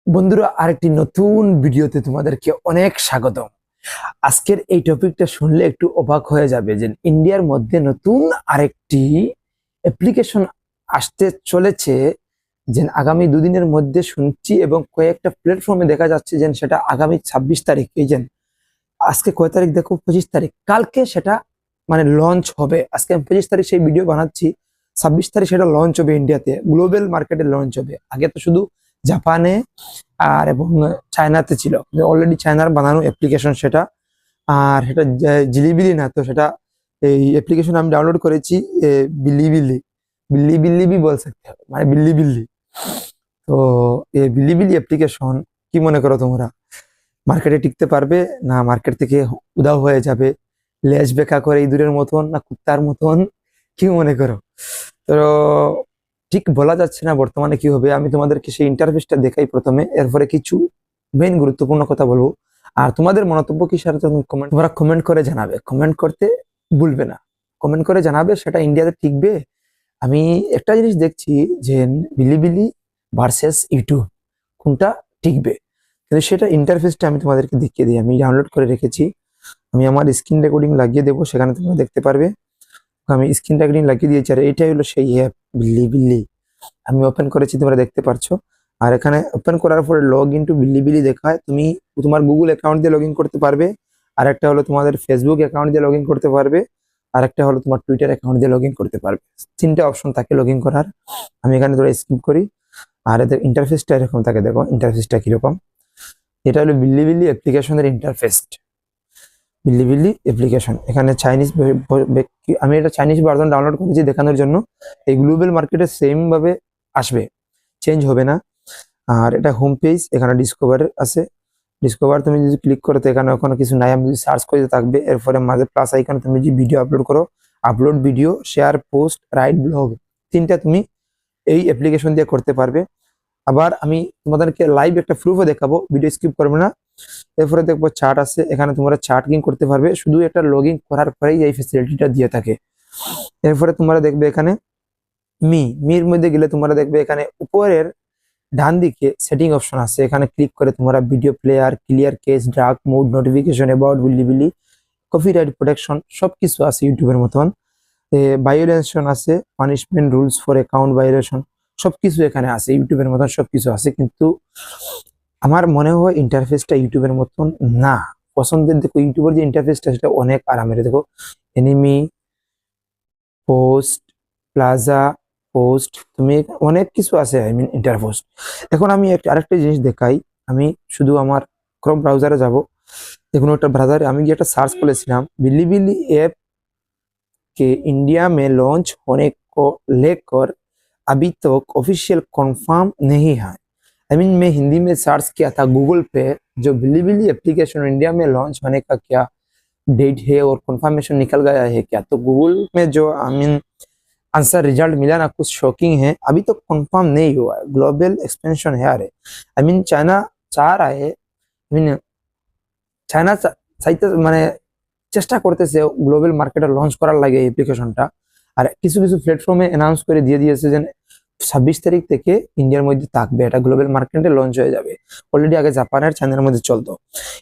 বন্ধুরা, আরেকটি নতুন ভিডিওতে তোমাদেরকে অনেক স্বাগতম। আজকের এই টপিকটা শুনলে একটু অবাক হয়ে যাবে যে ইন্ডিয়ার মধ্যে নতুন আরেকটি অ্যাপ্লিকেশন আসতে চলেছে, যে আগামী দুদিনের মধ্যে শুনছি এবং কয়েকটা প্ল্যাটফর্মে দেখা যাচ্ছে যে সেটা আগামী 26 তারিখ, এই যে আজকে কয় তারিখ দেখো, 25 তারিখ, কালকে সেটা মানে লঞ্চ হবে। আজকে আমি 25 তারিখ সেই ভিডিও বানাচ্ছি, 26 তারিখ সেটা লঞ্চ হবে ইন্ডিয়াতে, গ্লোবাল মার্কেটে লঞ্চ হবে। আগে তো শুধু জাপানে আর এবং চায়নাতে ছিল, অলরেডি চায়নার বানানো অ্যাপ্লিকেশন সেটা। আর সেটা জিলিবিলি না, তো সেটা এই অ্যাপ্লিকেশন আমি ডাউনলোড করেছি বিলিবিলি, বিল্লি বি বল सकते हो, মানে বিল্লি। তো এই বিলিবিলি অ্যাপ্লিকেশন কি মনে করো তোমরা, মার্কেটে টিকতে পারবে না মার্কেট থেকে উধাও হয়ে যাবে, লেজ বেঁকা করে ইঁদুরের মতন না কুত্তার মতন, কি মনে করো? তো ঠিক বলা যাচ্ছে না বর্তমানে কি হবে। আমি তোমাদেরকে সেই ইন্টারফেসটা দেখাই প্রথমে, এরপরে কিছু মেইন গুরুত্বপূর্ণ কথা বলবো। আর তোমাদের মন্তব্য কি সেটা তোমরা কমেন্ট করে জানাবে, কমেন্ট করতে ভুলবে না, কমেন্ট করে জানাবে সেটা ইন্ডিয়াতে টিকবে। আমি একটা জিনিস দেখছি যে বিলিবিলি ভার্সেস ইউটিউব কোনটা টিকবে, কিন্তু সেটা ইন্টারফেসটা আমি তোমাদেরকে দেখিয়ে দিই। আমি ডাউনলোড করে রেখেছি, আমি আমার স্ক্রিন রেকর্ডিং লাগিয়ে দেবো, সেখানে তোমরা দেখতে পারবে। আমি স্ক্রিন রেকর্ডিং লাগিয়ে দিয়েছি, আর এটাই হলো সেই অ্যাপ বিল্লি। আমি ওপেন করেছি, তোমরা দেখতে পারছো। আর এখানে ওপেন করার পরে লগ ইন টু বিল্লি দেখায়, তুমি তোমার গুগল অ্যাকাউন্ট দিয়ে লগ ইন করতে পারবে, আর একটা হলো তোমাদের ফেসবুক অ্যাকাউন্ট দিয়ে লগ ইন করতে পারবে, আর একটা হলো তোমার টুইটার অ্যাকাউন্ট দিয়ে লগ ইন করতে পারবে। তিনটা অপশন থাকে লগ ইন করার। আমি এখানে ধরে স্কিপ করি। আর এদের ইন্টারফেসটা এরকম থাকে, দেখো ইন্টারফেসটা কিরকম। এটা হলো বিল্লি অ্যাপ্লিকেশনের ইন্টারফেস। বিল্লি অ্যাপ্লিকেশন, এখানে চাইনিজ, আমি এটা চাইনিজ ভার্সন ডাউনলোড করেছি দেখানোর জন্য। এই গ্লোবাল মার্কেটে সেম ভাবে আসবে, চেঞ্জ হবে না। আর এটা হোম পেজ, এখানে ডিসকভার আছে। ডিসকভার তুমি যদি ক্লিক করো তো এখানে ওখানে কিছু নাই, আমি যদি সার্চ করতে থাকবে। এরপরে মাঝে প্লাস আইকনে তুমি যদি ভিডিও আপলোড করো, upload video, share, post, right blog, তিনটা তুমি এই অ্যাপ্লিকেশন দিয়ে করতে পারবে। আবার আমি তোমাদেরকে লাইভ একটা প্রুফও দেখাবো, ভিডিও স্কিপ করবে না। এরপরে দেখবো চার্ট আছে, এখানে তোমরা চার্টিং করতে পারবে, শুধু একটা লগ ইন করার পরেই এই ফেসিলিটিটা দিয়ে থাকে। এরপরে তোমরা দেখবে এখানে মির মধ্যে গেলে তোমরা দেখবে এখানে উপরের ডান দিকে সেটিং অপশন আছে, এখানে ক্লিক করে তোমরা video player, clear cache, dark mode, notification, about Bilibili, copyright protection সবকিছু আছে ইউটিউবের মতন। ভায়োলেশন আছে, punishment, rules for account violation, সবকিছু এখানে আছে ইউটিউবের মতন, সবকিছু আছে। কিন্তু আমার মনে হয় ইন্টারফেসটা ইউটিউবের মতন না। পছন্দের দেখো, ইউটিউবের যে ইন্টারফেসটা সেটা অনেক আরামের। দেখো এনিমি, পোস্ট, প্লাজা, পোস্ট, তুমি অনেক কিছু আছে, আই মিন ইন্টারপোস্ট। এখন আমি আরেকটা জিনিস দেখাই। আমি শুধু আমার ক্রোম ব্রাউজারে যাব, দেখুন একটা ব্রাউজারে আমি গিয়ে একটা সার্চ করেছিলাম बिलीबिली ऐप के इंडिया में लॉन्च होने को लेकर अभी तक ऑफिशियल कंफर्म नहीं है। आई मीन मैं हिंदी में सर्च किया था गूगल पे, जो बिलीबिली एप्लीकेशन इंडिया में लॉन्च होने का क्या डेट है और कंफर्मेशन निकल गया है क्या, तो गूगल में जो आई मीन आंसर रिजल्ट मिला ना, कुछ शॉकिंग है, अभी तो कंफर्म नहीं हुआ है। ग्लोबल एक्सपेंशन है अरे, आई मीन चाइना चाह रहा है, आई मीन চায়না চাইতে মানে চেষ্টা করতেছে গ্লোবাল মার্কেটে লঞ্চ করার লাগে এই অ্যাপ্লিকেশনটা। আর কিছু কিছু প্ল্যাটফর্মে অ্যানাউন্স করে দিয়ে দিয়েছে যে 26 তারিখ থেকে ইন্ডিয়ার মধ্যে থাকবে, এটা গ্লোবাল মার্কেটে লঞ্চ হয়ে যাবে। অলরেডি আগে জাপানের, চায়নার মধ্যে চলতো।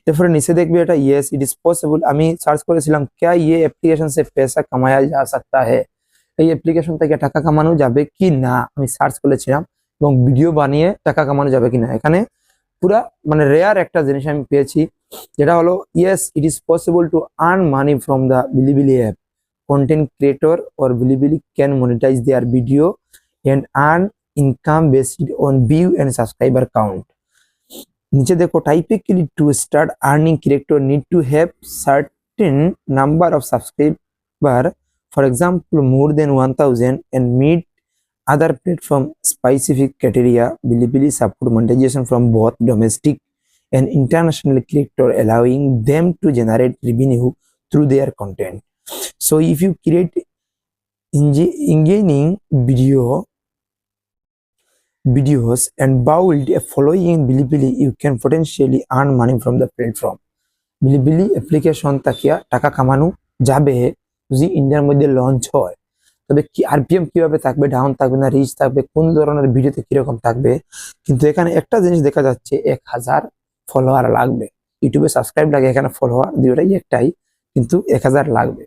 এরপরে নিচে দেখবে এটা ইয়েস ইট ইজ পসিবল। আমি সার্চ করেছিলাম क्या ये एप्लीकेशन से पैसा कमाया जा सकता है, এই অ্যাপ্লিকেশন থেকে টাকা কামানো যাবে কি না, আমি সার্চ করেছিলাম এবং ভিডিও বানিয়ে টাকা কামানো যাবে কিনা। এখানে পুরা মানে রেয়ার একটা জিনিস আমি পেয়েছি, যেটা হলো yes it is possible to earn money from the Bilibili app. Content creator or Bilibili can monetize their video and earn income based on view and subscriber count. নিচে দেখো typically to start earning creator need to have certain number of subscriber, for example more than 1000, and meet other platform specific criteria. Bilibili support monetization from both domestic and international creator, allowing them to generate revenue through their content. So if you create engaging videos and build a following in Bilibili, you can potentially earn money from the platform. Bilibili application তাকিয়া টাকা কামানো যাবে যদি ইন্ডিয়ার মধ্যে launch হয়। তবে কি RPM কিভাবে থাকবে, ডাউন থাকবে না রিচ থাকবে, কোন ধরনের ভিডিওতে কিরকম থাকবে। কিন্তু এখানে একটা জিনিস দেখা যাচ্ছে 1000 ফলোয়ার লাগবে। ইউটিউবে সাবস্ক্রাইব লাগে, এখানে ফলোয়ার দুটোই একটাই, কিন্তু 1000 লাগবে।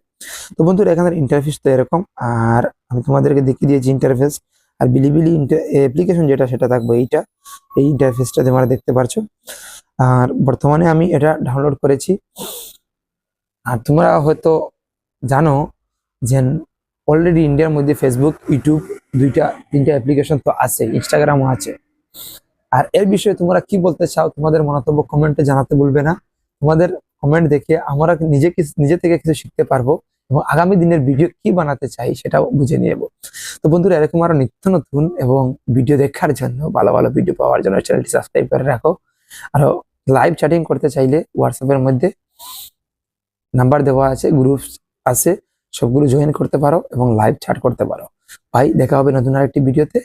তো বন্ধুরা এখানে ইন্টারফেস তো এরকম, আর আমি তোমাদেরকে দেখিয়ে দিয়েছি ইন্টারফেস। আর বিলিবিলি অ্যাপ্লিকেশন যেটা সেটা থাকবে এইটা, এই ইন্টারফেসটা তোমরা দেখতে পারছো। আর বর্তমানে আমি এটা ডাউনলোড করেছি। আর তোমরা হয়তো জানো যে অলরেডি ইন্ডিয়ার মধ্যে ফেসবুক, ইউটিউব তিনটা অ্যাপ্লিকেশন তো আছে, ইনস্টাগ্রামও আছে। আর এর বিষয়ে তোমরা কি বলতে চাও, তোমাদের মন্তব্য কমেন্টে জানাতে ভুলবে না। তোমাদের কমেন্ট দেখে আমরা নিজে থেকে কিছু শিখতে পারবো এবং আগামী দিনের ভিডিও কি বানাতে চাই সেটাও বুঝে নেব। তো বন্ধুরা এরকম আরো নিত্য নতুন এবং ভিডিও দেখার জন্য, ভালো ভালো ভিডিও পাওয়ার জন্য চ্যানেলটি সাবস্ক্রাইব করে রাখো। আর লাইভ চ্যাটিং করতে চাইলে হোয়াটসঅ্যাপের মধ্যে নাম্বার দেওয়া আছে, গ্রুপ আছে, সবগুলো জয়েন করতে পারো এবং লাইভ চ্যাট করতে পারো। ভাই দেখা হবে নতুন আরেকটি ভিডিওতে।